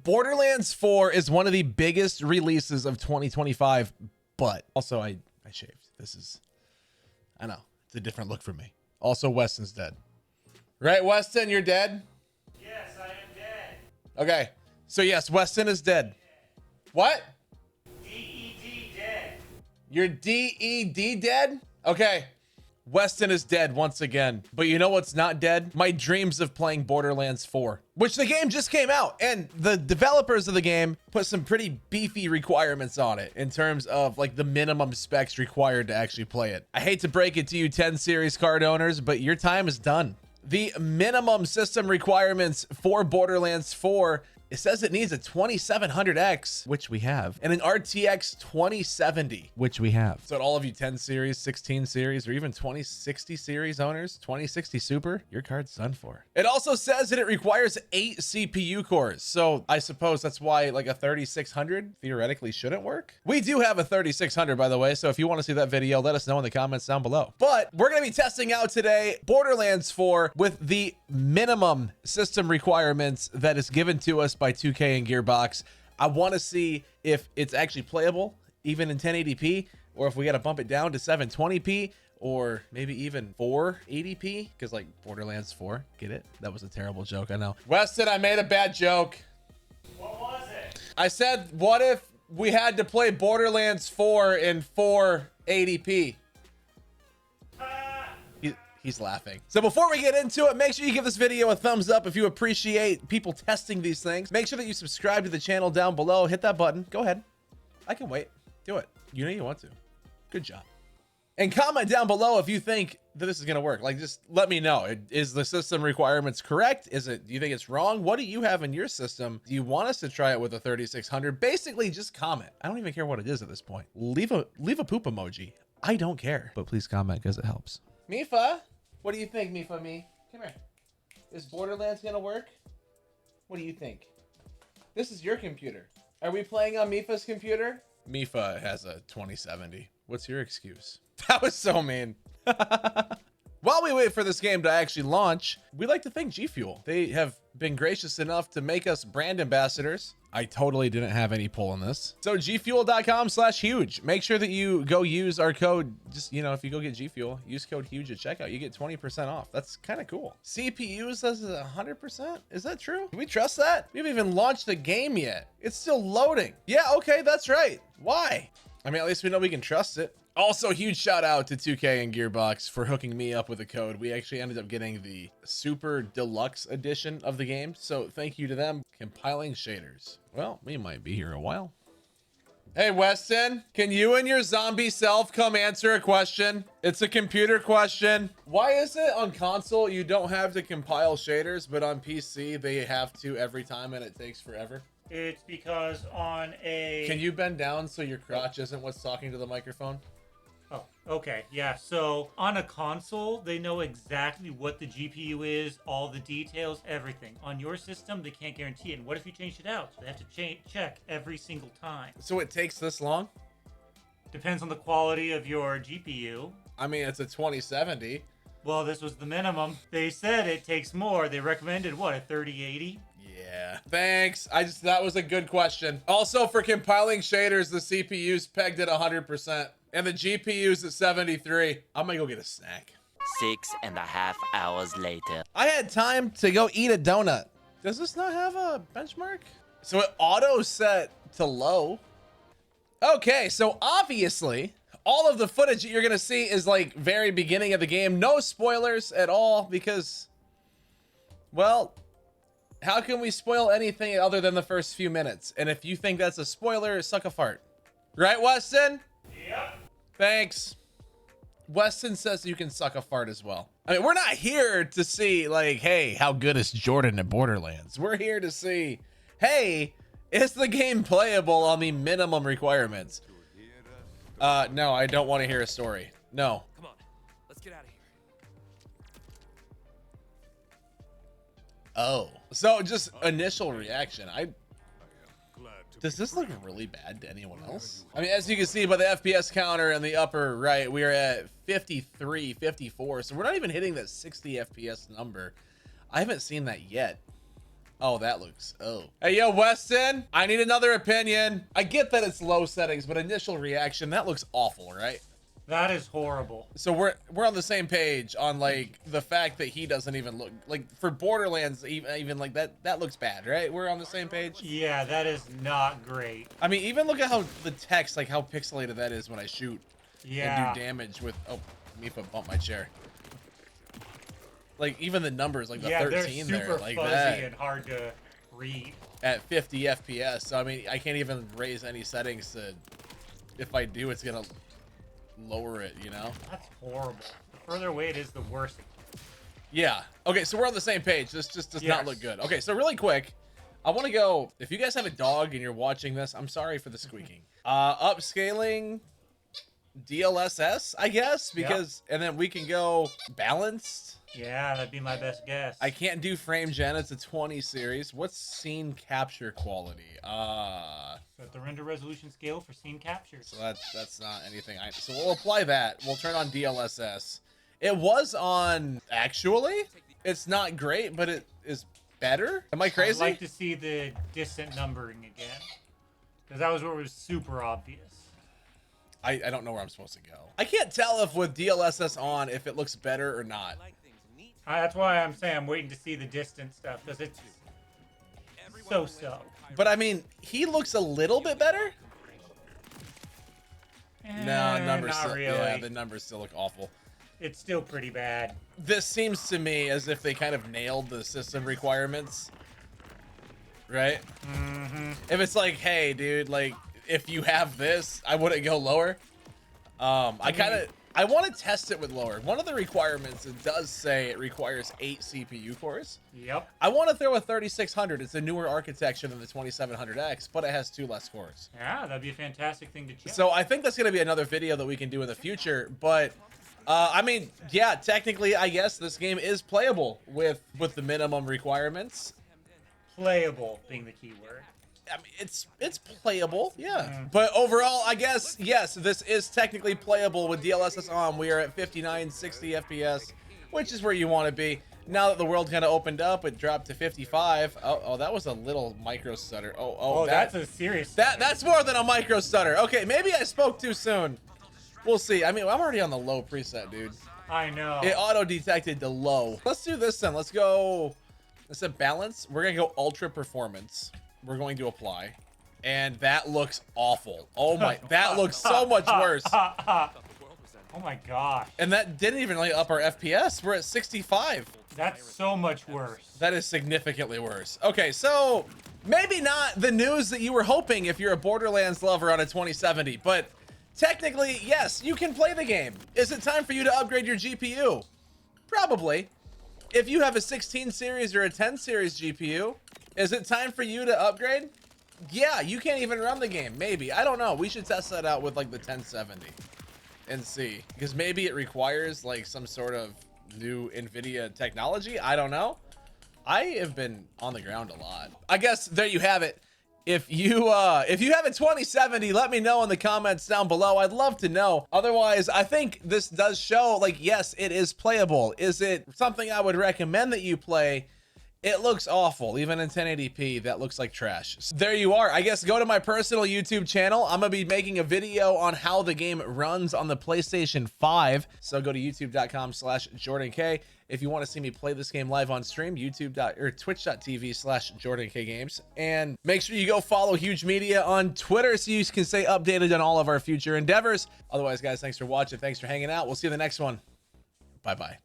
Borderlands 4 is one of the biggest releases of 2025, but also I shaved. This is, I know, it's a different look for me. Also, Weston's dead. Right, Weston, you're dead? Yes, I am dead. Okay, so yes, Weston is dead. What? D-E-D dead. You're D-E-D dead? Okay. Weston is dead once again. But you know what's not dead? My dreams of playing Borderlands 4, which the game just came out. And the developers of the game put some pretty beefy requirements on it in terms of like the minimum specs required to actually play it. I hate to break it to you 10 series card owners, but your time is done. The minimum system requirements for Borderlands 4, it says it needs a 2700X, which we have, and an RTX 2070, which we have. So all of you 10 series, 16 series, or even 2060 series owners, 2060 Super, your card's done for. It also says that it requires 8 CPU cores. So I suppose that's why like a 3600 theoretically shouldn't work. We do have a 3600, by the way. So if you want to see that video, let us know in the comments down below. But we're going to be testing out today Borderlands 4 with the minimum system requirements that is given to us by 2K and Gearbox. I want to see if it's actually playable even in 1080p, or if we got to bump it down to 720p, or maybe even 480p, because like Borderlands 4, get it? That was a terrible joke, I know. Weston, I made a bad joke. What was it? I said, what if we had to play Borderlands 4 in 480p? He's laughing. So before we get into it, make sure you give this video a thumbs up if you appreciate people testing these things. Make sure that you subscribe to the channel down below. Hit that button. Go ahead. I can wait. Do it. You know you want to. Good job. And comment down below if you think that this is going to work. Like, just let me know. Is the system requirements correct? Do you think it's wrong? What do you have in your system? Do you want us to try it with a 3600? Basically, just comment. I don't even care what it is at this point. Leave a poop emoji. I don't care. But please comment because it helps. Mifa? What do you think, Mifa? Come here. Is Borderlands gonna work? What do you think? This is your computer. Are we playing on Mifa's computer? Mifa has a 2070. What's your excuse? That was so mean. While we wait for this game to actually launch, we'd like to thank G Fuel. They have been gracious enough to make us brand ambassadors. I totally didn't have any pull in this. So gfuel.com/huge. Make sure that you go use our code. Just, you know, if you go get G Fuel, use code huge at checkout, you get 20% off. That's kind of cool. CPU says 100%. Is that true? Can we trust that? We haven't even launched the game yet. It's still loading. Yeah, okay, that's right. Why? I mean, at least we know we can trust it. Also, huge shout out to 2K and Gearbox for hooking me up with a code. We actually ended up getting the super deluxe edition of the game. So thank you to them. Compiling shaders. Well, we might be here a while. Hey, Weston, can you and your zombie self come answer a question? It's a computer question. Why is it on console you don't have to compile shaders, but on PC they have to every time and it takes forever? It's because on a... Can you bend down so your crotch isn't what's talking to the microphone? Oh, okay. Yeah. So on a console, they know exactly what the GPU is, all the details, everything. On your system, they can't guarantee it. And what if you changed it out? So they have to check every single time. So it takes this long? Depends on the quality of your GPU. I mean, it's a 2070. Well, this was the minimum. They said it takes more. They recommended, what, a 3080? Yeah. Thanks. That was a good question. Also, for compiling shaders, the CPU's pegged at 100%. And the GPU's at 73. I'm gonna go get a snack. 6.5 hours later. I had time to go eat a donut. Does this not have a benchmark? So it auto set to low. Okay, so obviously, all of the footage that you're gonna see is like very beginning of the game. No spoilers at all because, well, how can we spoil anything other than the first few minutes? And if you think that's a spoiler, suck a fart. Right, Weston? Yep. Thanks. Weston says you can suck a fart as well. I mean, we're not here to see like, hey, how good is Jordan at Borderlands? We're here to see, hey, is the game playable on the minimum requirements? No, I don't want to hear a story. No. Come on, let's get out of here. Oh, so just initial reaction. Does this look really bad to anyone else? I mean, as you can see by the FPS counter in the upper right, we are at 53, 54. So we're not even hitting that 60 FPS number. I haven't seen that yet. Oh, that looks, oh. Hey, yo, Weston, I need another opinion. I get that it's low settings, but initial reaction, that looks awful, right? That is horrible. So we're on the same page on like the fact that he doesn't even look like for Borderlands, even like that looks bad, right? We're on the same page. Yeah, that is not great. I mean, even look at how the text, like how pixelated that is when I shoot Yeah. and do damage with, oh, Mifa bumped my chair. Like even the numbers, like the 13 they're super there, like fuzzy that and hard to read. at 50 FPS. So I mean, I can't even raise any settings to, if I do, it's gonna lower it, you know? That's horrible. The further away it is, the worse. Yeah. Okay, so we're on the same page. This just does not Yes. look good. Okay, so really quick, I want to go, if you guys have a dog and you're watching this, I'm sorry for the squeaking. Upscaling DLSS, I guess, because, and then we can go balanced. Yeah, that'd be my best guess. I can't do frame gen, it's a 20 series. What's scene capture quality? Set the render resolution scale for scene capture. So that's not anything. So we'll apply that. We'll turn on DLSS. It was on, actually, it's not great, but it is better. Am I crazy? I'd like to see the distant numbering again, because that was where it was super obvious. I don't know where I'm supposed to go. I can't tell if with DLSS on, if it looks better or not. That's why I'm saying I'm waiting to see the distant stuff, because it's so. But I mean, he looks a little bit better. No, numbers not still, really. yeah, the numbers still look awful. It's still pretty bad. This seems to me as if they kind of nailed the system requirements, right? Mm-hmm. If it's like, hey, dude, like if you have this, I wouldn't go lower. I want to test it with lower. One of the requirements, it does say it requires 8 CPU cores. Yep. I want to throw a 3600. It's a newer architecture than the 2700X, but it has 2 less cores. Yeah, that'd be a fantastic thing to check. So I think that's going to be another video that we can do in the future. But I mean, yeah, technically, I guess this game is playable with the minimum requirements. Playable being the key word. I mean, it's playable, yeah. But overall, I guess, yes, this is technically playable with DLSS on. We are at 59, 60 FPS, which is where you want to be. Now that the world kind of opened up, it dropped to 55. Oh, that was a little micro stutter. Oh, that's a serious. That's more than a micro stutter. Okay, maybe I spoke too soon. We'll see. I mean, I'm already on the low preset, dude. I know. It auto-detected the low. Let's do this then. Let's go. Let's set balance. We're going to go ultra performance. We're going to apply. And that looks awful. Oh my, that looks so much worse. Oh my gosh. And that didn't even like up our FPS. We're at 65. That's so much worse. That is significantly worse. Okay, so maybe not the news that you were hoping if you're a Borderlands lover on a 2070, but technically, yes, you can play the game. Is it time for you to upgrade your GPU? Probably. If you have a 16 series or a 10 series GPU, is it time for you to upgrade? Yeah, you can't even run the game. Maybe. I don't know. We should test that out with like the 1070 and see. Because maybe it requires like some sort of new NVIDIA technology. I don't know. I have been on the ground a lot. I guess there you have it. If you have a 2070, let me know in the comments down below. I'd love to know. Otherwise, I think this does show, like, yes, it is playable. Is it something I would recommend that you play? It looks awful. Even in 1080p, that looks like trash. So there you are. I guess go to my personal YouTube channel. I'm going to be making a video on how the game runs on the PlayStation 5. So go to youtube.com/JordanK. If you want to see me play this game live on stream, twitch.tv/JordanKGames. And make sure you go follow Huge Media on Twitter so you can stay updated on all of our future endeavors. Otherwise, guys, thanks for watching. Thanks for hanging out. We'll see you in the next one. Bye-bye.